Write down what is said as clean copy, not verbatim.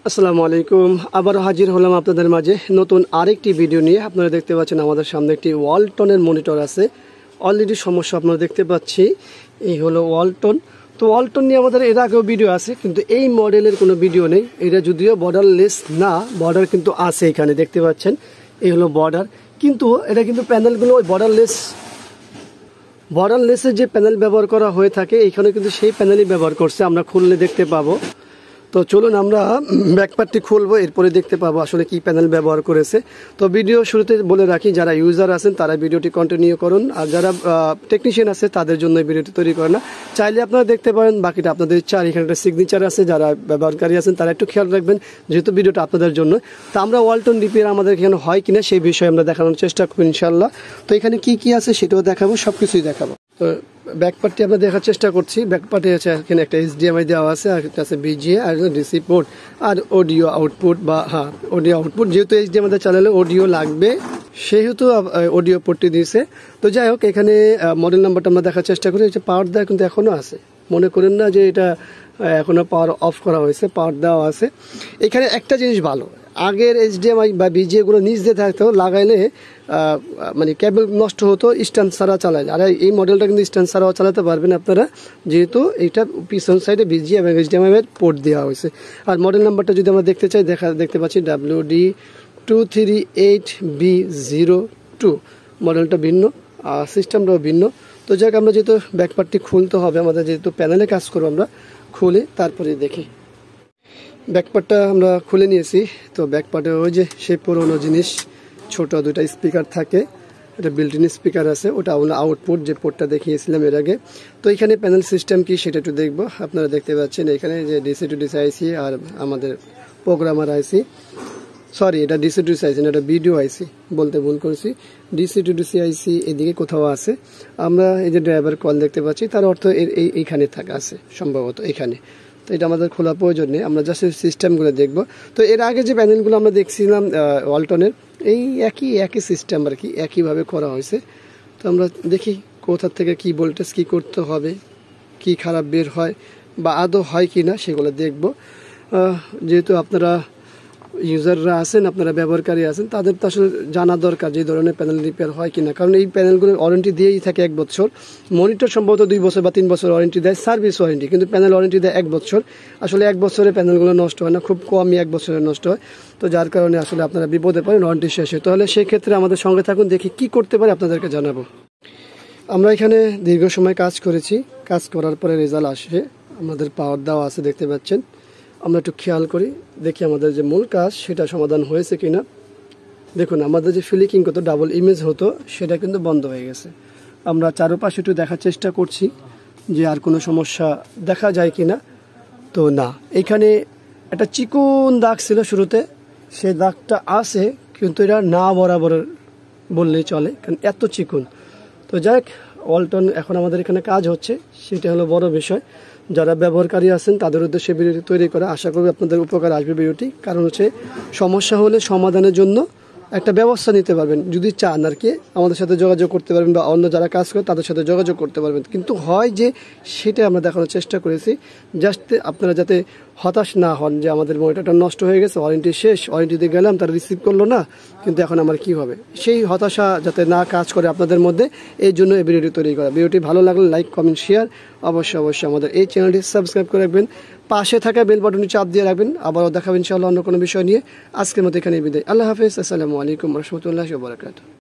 আসসালামু আলাইকুম। আবারও হাজির হলাম আপনাদের মাঝে নতুন আরেকটি ভিডিও নিয়ে। আপনারা দেখতে পাচ্ছেন আমাদের সামনে একটি ওয়ালটনের মনিটর আছে। অলরেডি সমস্যা আপনারা দেখতে পাচ্ছি, এই হলো ওয়ালটন। তো ওয়ালটন নিয়ে আমাদের এর আগেও ভিডিও আছে, কিন্তু এই মডেলের কোনো ভিডিও নেই। এটা যদিও বর্ডারলেস না, বর্ডার কিন্তু আছে, এখানে দেখতে পাচ্ছেন এই হলো বর্ডার, কিন্তু এটা কিন্তু প্যানেলগুলো ওই বর্ডারলেসের যে প্যানেল ব্যবহার করা হয়ে থাকে এখানে কিন্তু সেই প্যানেলই ব্যবহার করছে, আমরা খুললে দেখতে পাবো। তো চলুন আমরা ব্যাকপার্টটি খুলবো, এরপরে দেখতে পাবো আসলে কি প্যানেল ব্যবহার করেছে। তো ভিডিও শুরুতে বলে রাখি, যারা ইউজার আছেন তারা ভিডিওটি কন্টিনিউ করুন, আর যারা টেকনিশিয়ান আছে তাদের জন্য ভিডিওটি তৈরি করে না। চাইলে আপনারা দেখতে পারেন, বাকিটা আপনাদের ইচ্ছা। এখানে একটা সিগনেচার আছে, যারা ব্যবহারকারী আছেন তারা একটু খেয়াল রাখবেন, যেহেতু ভিডিওটা আপনাদের জন্য। তো আমরা ওয়ালটন রিপেয়ার আমাদের এখানে হয় কিনা সেই বিষয়ে আমরা দেখানোর চেষ্টা করি ইনশাল্লাহ। তো এখানে কি কি আছে সেটাও দেখাবো, সব কিছুই দেখাবো। তো ব্যাকপার্টটি আমরা দেখার চেষ্টা করছি। ব্যাকপার্টে আছে এখানে একটা HDMI দেওয়া আছে, আর একটা আছে BGA, আর ডিসি পোর্ট, আর অডিও আউটপুট বা অডিও আউটপুট। যেহেতু HDMI চালালে অডিও লাগবে, সেহেতু অডিও পোর্টটি দিয়েছে। তো যাই হোক, এখানে মডেল নাম্বারটা আমরা দেখার চেষ্টা করি। পাওয়ার দেওয়া কিন্তু এখনও আছে, মনে করেন না যে এটা এখনও পাওয়ার অফ করা হয়েছে, পাওয়ার দেওয়া আছে। এখানে একটা জিনিস ভালো, আগের HDMI বা BGA নিচ দিয়ে থাকতো, লাগাইলে মানে কেবল নষ্ট হতো, স্ট্যান্ড ছাড়া চালাইলে। আর এই মডেলটা কিন্তু স্ট্যান্ড ছাড়াও চালাতে পারবেন আপনারা, যেহেতু এইটা পিছন সাইডে BGA এবং HDMI পোর্ট দেওয়া হয়েছে। আর মডেল নাম্বারটা যদি আমরা দেখতে চাই, দেখতে পাচ্ছি WD238B02। মডেলটা ভিন্ন, সিস্টেমটাও ভিন্ন। তো যাক, আমরা যেহেতু ব্যাকপার্টটি খুলতে হবে আমাদের, যেহেতু প্যানেলে কাজ করবো, আমরা খুলে তারপরে দেখি। ব্যাকপার্টটা আমরা খুলে নিয়েছি। তো ব্যাকপার্টে ওই যে সেই পুরোনো জিনিস, ছোট দুটা স্পিকার থাকে, এটা বিল্ট ইন স্পিকার আছে, ওটা আউটপুট যে পোর্টটা দেখিয়েছিলাম এর আগে। তো এখানে প্যানেল সিস্টেম কি সেটা একটু দেখবো। আপনারা দেখতে পাচ্ছেন এখানে যে DC to DC IC আর আমাদের প্রোগ্রামার IC, সরি এটা DC to DC IC না, এটা ভিডিও IC, বলতে ভুল করেছি। DC to DC IC এদিকে কোথাও আছে। আমরা এই যে ড্রাইভার কল দেখতে পাচ্ছি, তার অর্থ এইখানে থাকা আছে সম্ভবত এখানে। তো এটা আমাদের খোলা প্রয়োজন নেই, আমরা জাস্ট সিস্টেমগুলো দেখব। তো এর আগে যে প্যানেলগুলো আমরা দেখছিলাম ওয়ালটনের, এই একই সিস্টেম আর কি, একইভাবে করা হয়েছে। তো আমরা দেখি কোথা থেকে কি ভোল্টেজ কি করতে হবে, কি খারাপ বের হয় বা আদৌ হয় কি না সেগুলো দেখব। যেহেতু আপনারা ইউজাররা আছেন, আপনারা ব্যবহারকারী আছেন, তাদের তো আসলে জানা দরকার যে ধরনের প্যানেল রিপেয়ার হয় কিনা। কারণ এই প্যানেলগুলোর ওয়ারেন্টি দিয়েই থাকে 1 বছর, মনিটর সম্ভবত 2 বছর বা 3 বছর ওয়ারেন্টি দেয়, সার্ভিস ওয়ারেন্টি, কিন্তু প্যানেল ওয়ারেন্টি দেয় 1 বছর। আসলে 1 বছরে প্যানেলগুলো নষ্ট হয় না, খুব কমই 1 বছরে নষ্ট হয়। তো যার কারণে আসলে আপনারা বিপদে পড়েন ওয়ারেন্টি শেষে। তাহলে সেক্ষেত্রে আমাদের সঙ্গে থাকুন, দেখি কি করতে পারে আপনাদেরকে জানাবো। আমরা এখানে দীর্ঘ সময় কাজ করেছি, কাজ করার পরে রেজাল্ট আসে। আমাদের পাওয়ার দেওয়া আছে দেখতে পাচ্ছেন। আমরা একটু খেয়াল করি, দেখি আমাদের যে মূল কাজ সেটা সমাধান হয়েছে কিনা। দেখুন, আমাদের যে ফ্লিকিং হতো, ডাবল ইমেজ হতো, সেটা কিন্তু বন্ধ হয়ে গেছে। আমরা চারপাশে একটু দেখার চেষ্টা করছি যে আর কোনো সমস্যা দেখা যায় কিনা। তো না, এখানে একটা চিকন দাগ ছিল শুরুতে, সেই দাগটা আছে, কিন্তু এটা না বরাবর বললেই চলে, কারণ এত চিকন। তো যাক, ওয়ালটন এখন আমাদের এখানে কাজ হচ্ছে, সেটা হলো বড় বিষয়। যারা ব্যবহারকারী আছেন তাদের উদ্দেশ্যে ভিডিওটি তৈরি করা, আশা করি আপনাদের উপকার আসবে ভিডিওটি। কারণ হচ্ছে সমস্যা হলে সমাধানের জন্য একটা ব্যবস্থা নিতে পারবেন, যদি চান আর কি, আমাদের সাথে যোগাযোগ করতে পারবেন বা অন্য যারা কাজ করে তাদের সাথে যোগাযোগ করতে পারবেন। কিন্তু হয় যে সেটা আমরা দেখানোর চেষ্টা করেছি, জাস্ট আপনারা যাতে হতাশ না হন যে আমাদের মনিটরটা নষ্ট হয়ে গেছে, ওয়ারেন্টি শেষ, ওয়ারেন্টিতে গেলাম তারা রিসিভ করলো না, কিন্তু এখন আমার কি হবে, সেই হতাশা যাতে না কাজ করে আপনাদের মধ্যে, এই জন্য এই ভিডিওটি তৈরি করা। ভিডিওটি ভালো লাগলে লাইক, কমেন্ট, শেয়ার অবশ্যই আমাদের এই চ্যানেলটি সাবস্ক্রাইব করে রাখবেন, পাশে থাকা বেল বাটনটি চাপ দিয়ে রাখবেন। আবারও দেখাবেন ইনশাআল্লাহ অন্য কোনো বিষয় নিয়ে। আজকের মতো এখানে বিদায়, আল্লাহ হাফেজ, আসসালামু আলাইকুম রহমতুল্লাহি ওয়া বারাকাতুহু।